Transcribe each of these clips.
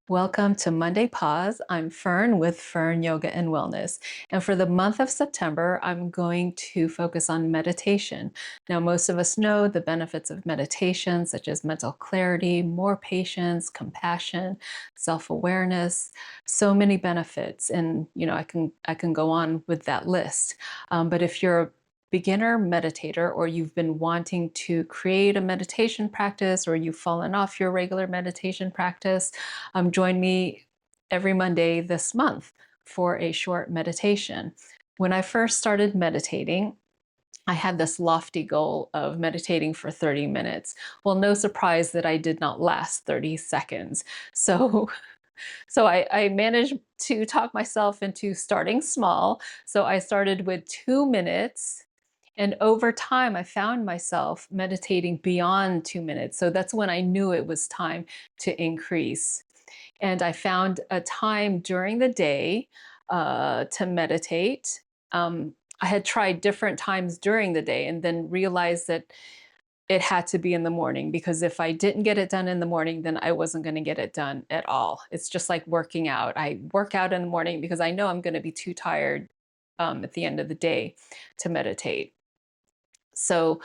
Welcome to Monday Pause. I'm Fern with Fern Yoga and Wellness. And for the month of September, I'm going to focus on meditation. Now, most of us know the benefits of meditation, such as mental clarity, more patience, compassion, self-awareness, so many benefits. And I can go on with that list. But if you're a beginner meditator, or you've been wanting to create a meditation practice, or you've fallen off your regular meditation practice, join me every Monday this month for a short meditation. When I first started meditating, I had this lofty goal of meditating for 30 minutes. Well, no surprise that I did not last 30 seconds. So, so I managed to talk myself into starting small. So I started with 2 minutes. And over time, I found myself meditating beyond 2 minutes. So that's when I knew it was time to increase. And I found a time during the day to meditate. I had tried different times during the day and then realized that it had to be in the morning, because if I didn't get it done in the morning, then I wasn't going to get it done at all. It's just like working out. I work out in the morning because I know I'm going to be too tired at the end of the day to meditate. So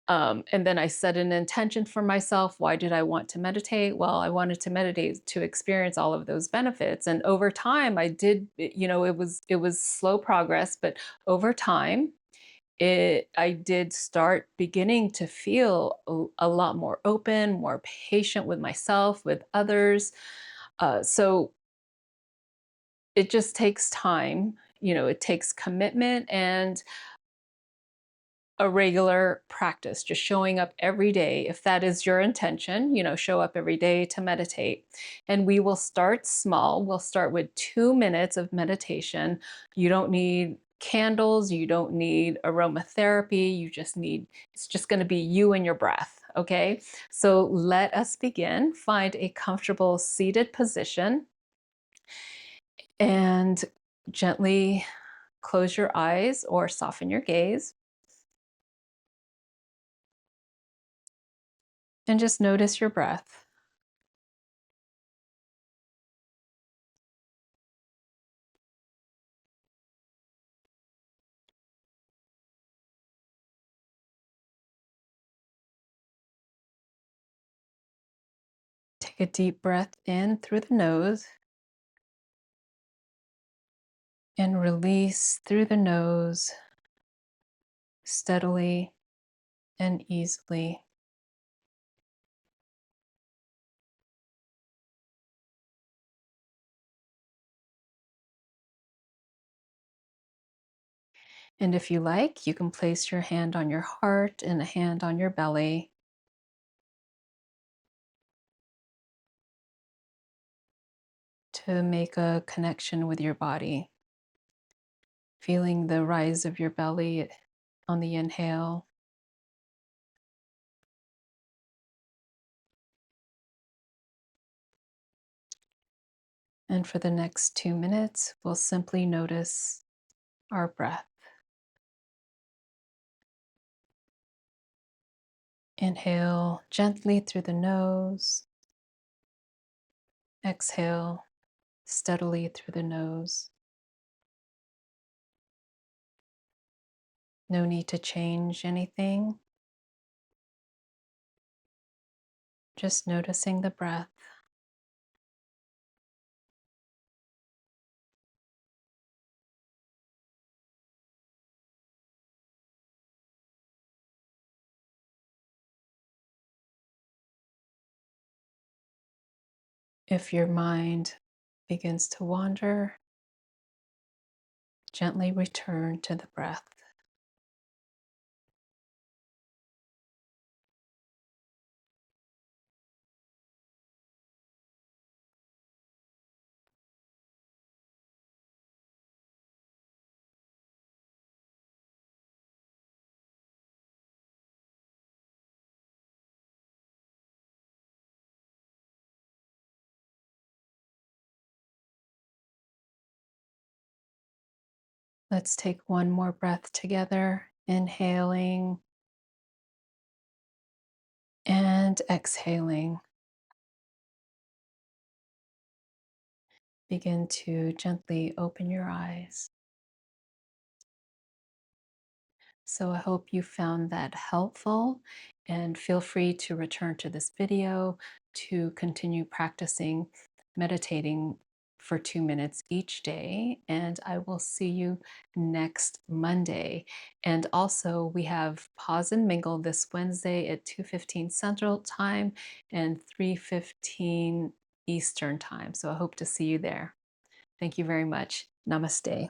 and then I set an intention for myself. Why did I want to meditate? Well, I wanted to meditate to experience all of those benefits. And over time, I did, it was slow progress, but over time, I did start beginning to feel a lot more open, more patient with myself, with others. So it just takes time. It takes commitment and a regular practice, just showing up every day. If that is your intention, show up every day to meditate. And we will start small. We'll start with 2 minutes of meditation. You don't need candles, you don't need aromatherapy, it's just going to be you and your breath. Okay, so let us begin. Find a comfortable seated position and gently close your eyes or soften your gaze. And just notice your breath. Take a deep breath in through the nose and release through the nose steadily and easily. And if you like, you can place your hand on your heart and a hand on your belly. To make a connection with your body, feeling the rise of your belly on the inhale and for the next 2 minutes, we'll simply notice our breath. Inhale gently through the nose. Exhale steadily through the nose. No need to change anything. Just noticing the breath. If your mind begins to wander, gently return to the breath. Let's take one more breath together, inhaling and exhaling. begin to gently open your eyes. So I hope you found that helpful, and feel free to return to this video to continue practicing meditating for 2 minutes each day. And I will see you next Monday. And also we have Pause and Mingle this Wednesday at 2:15 Central Time and 3:15 Eastern Time. So I hope to see you there. Thank you very much. Namaste.